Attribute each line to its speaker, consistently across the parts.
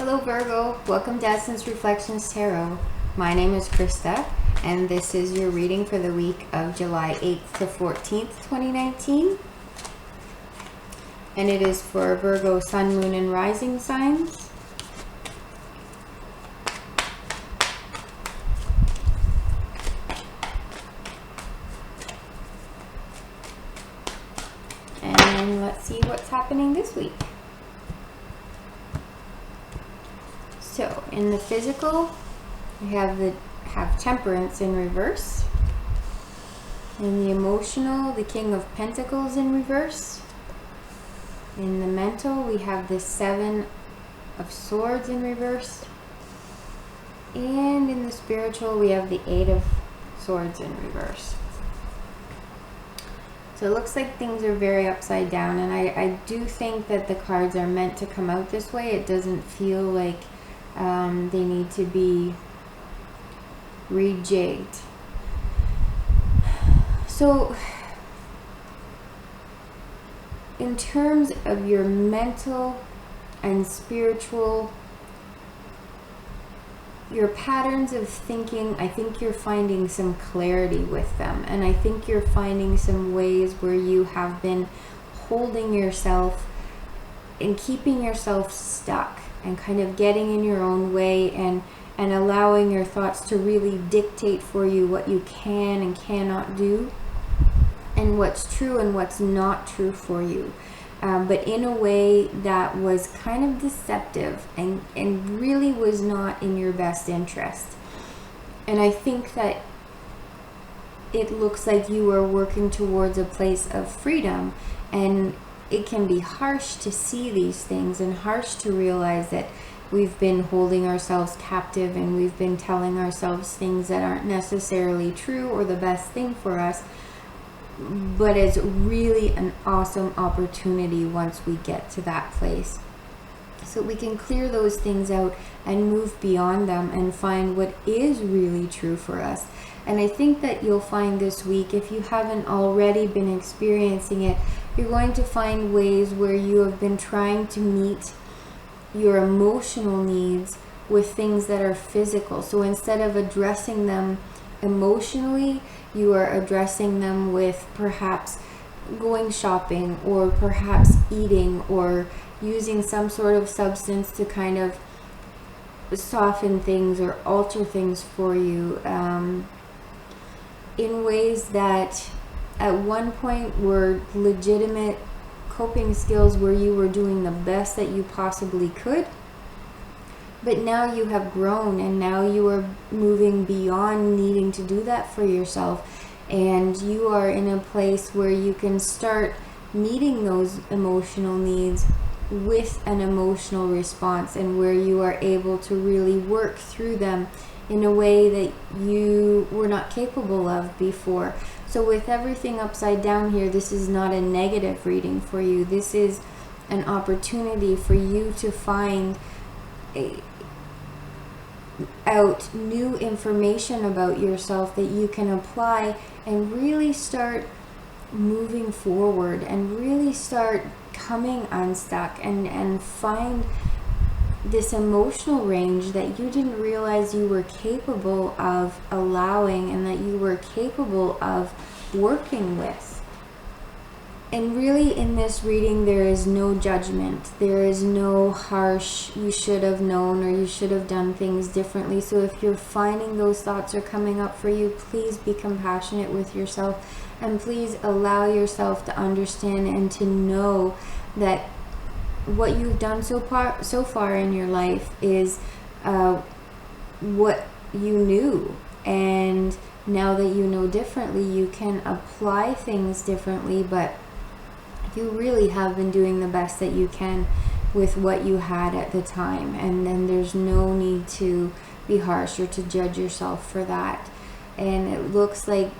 Speaker 1: Hello Virgo, welcome to Essence Reflections Tarot. My name is Krista and this is your reading for the week of July 8th to 14th, 2019. And it is for Virgo Sun, Moon, and Rising signs. And let's see what's happening this week. So, in the physical, we have Temperance in reverse. In the emotional, the King of Pentacles in reverse. In the mental, we have the Seven of Swords in reverse. And in the spiritual, we have the Eight of Swords in reverse. So it looks like things are very upside down, and I do think that the cards are meant to come out this way. It doesn't feel like they need to be rejigged. So in terms of your mental and spiritual, your patterns of thinking, I think you're finding some clarity with them, and I think you're finding some ways where you have been holding yourself and keeping yourself stuck and kind of getting in your own way and allowing your thoughts to really dictate for you what you can and cannot do and what's true and what's not true for you. But in a way that was kind of deceptive and really was not in your best interest. And I think that it looks like you are working towards a place of freedom, and it can be harsh to see these things and harsh to realize that we've been holding ourselves captive and we've been telling ourselves things that aren't necessarily true or the best thing for us. But it's really an awesome opportunity once we get to that place. So we can clear those things out and move beyond them and find what is really true for us. And I think that you'll find this week, if you haven't already been experiencing it, you're going to find ways where you have been trying to meet your emotional needs with things that are physical. So instead of addressing them emotionally, you are addressing them with perhaps going shopping or perhaps eating or using some sort of substance to kind of soften things or alter things for you in ways that at one point were legitimate coping skills where you were doing the best that you possibly could. But now you have grown and now you are moving beyond needing to do that for yourself. And you are in a place where you can start meeting those emotional needs with an emotional response, and where you are able to really work through them in a way that you were not capable of before. So with everything upside down here, this is not a negative reading for you. This is an opportunity for you to find out new information about yourself that you can apply and really start moving forward and really start coming unstuck and find this emotional range that you didn't realize you were capable of allowing and that you were capable of working with. And really in this reading, there is no judgment. There is no harsh, you should have known or you should have done things differently. So if you're finding those thoughts are coming up for you, please be compassionate with yourself, and please allow yourself to understand and to know that what you've done so far in your life is what you knew. And now that you know differently, you can apply things differently, but you really have been doing the best that you can with what you had at the time, and then there's no need to be harsh or to judge yourself for that. And it looks like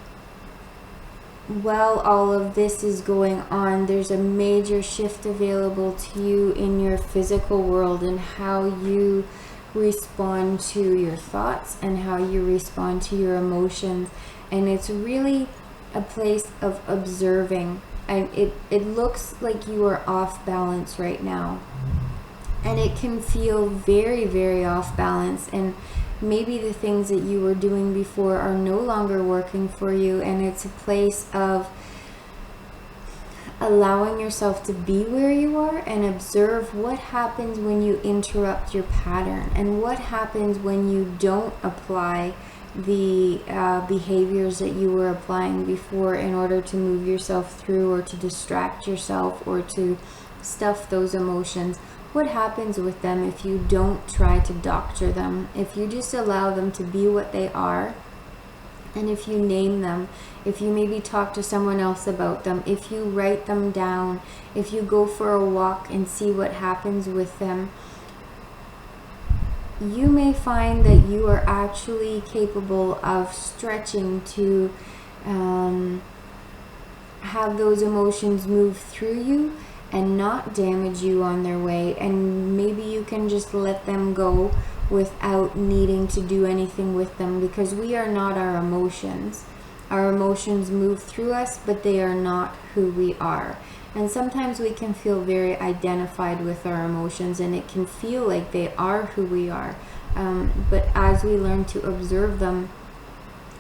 Speaker 1: while all of this is going on, there's a major shift available to you in your physical world and how you respond to your thoughts and how you respond to your emotions. And it's really a place of observing. And it looks like you are off balance right now. And it can feel very, very off balance, and maybe the things that you were doing before are no longer working for you, and it's a place of allowing yourself to be where you are and observe what happens when you interrupt your pattern, and what happens when you don't apply the behaviors that you were applying before in order to move yourself through, or to distract yourself, or to stuff those emotions. What happens with them if you don't try to doctor them, if you just allow them to be what they are, and if you name them, if you maybe talk to someone else about them, if you write them down, if you go for a walk and see what happens with them, you may find that you are actually capable of stretching to have those emotions move through you and not damage you on their way, and maybe you can just let them go without needing to do anything with them, because we are not our emotions. Our emotions move through us, but they are not who we are. And sometimes we can feel very identified with our emotions, and it can feel like they are who we are. But as we learn to observe them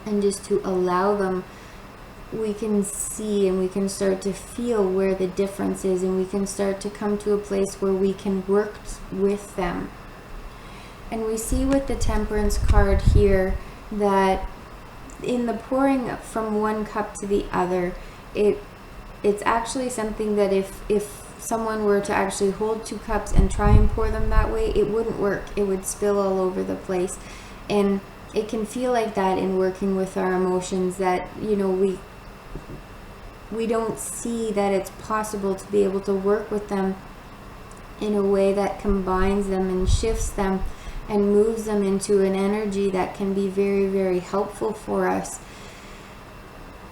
Speaker 1: and just to allow them, we can see and we can start to feel where the difference is, and we can start to come to a place where we can work with them. And we see with the Temperance card here that in the pouring from one cup to the other, it's actually something that if someone were to actually hold 2 cups and try and pour them that way, it wouldn't work. It would spill all over the place. And it can feel like that in working with our emotions, that, you know, we don't see that it's possible to be able to work with them in a way that combines them and shifts them and moves them into an energy that can be very, very helpful for us.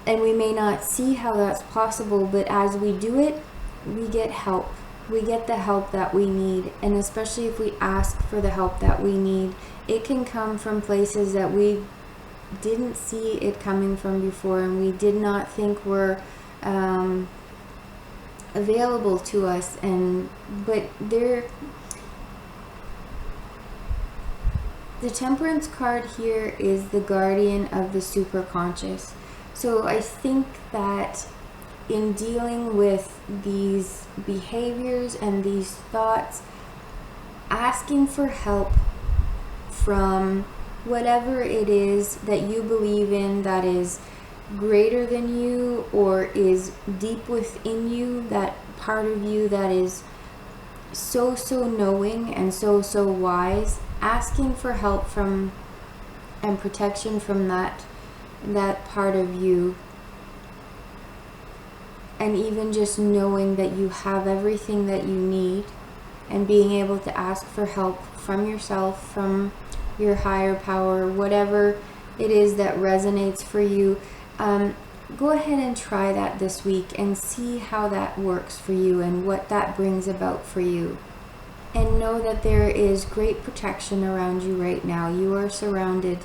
Speaker 1: And we may not see how that's possible, but as we do it, we get help. We get the help that we need. And especially if we ask for the help that we need, it can come from places that we didn't see it coming from before, and we did not think were available to us. But the Temperance card here is the guardian of the superconscious. So I think that in dealing with these behaviors and these thoughts, asking for help from whatever it is that you believe in that is greater than you, or is deep within you, that part of you that is so knowing and so wise, asking for help from and protection from that part of you, and even just knowing that you have everything that you need, and being able to ask for help from yourself, from your higher power, whatever it is that resonates for you. Go ahead and try that this week and see how that works for you and what that brings about for you. And know that there is great protection around you right now. You are surrounded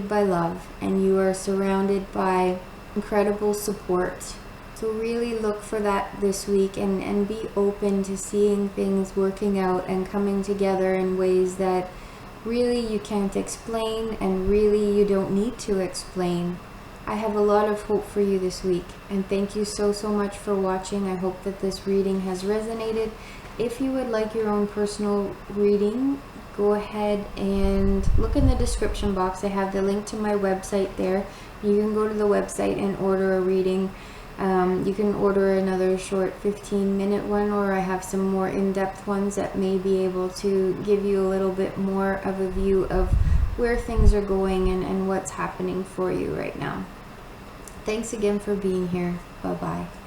Speaker 1: by love, and you are surrounded by incredible support. So really look for that this week, and be open to seeing things working out and coming together in ways that really you can't explain, and really you don't need to explain. I have a lot of hope for you this week, and thank you so much for watching. I hope that this reading has resonated. If you would like your own personal reading, go ahead and look in the description box. I have the link to my website there. You can go to the website and order a reading. You can order another short 15-minute one, or I have some more in-depth ones that may be able to give you a little bit more of a view of where things are going and what's happening for you right now. Thanks again for being here. Bye-bye.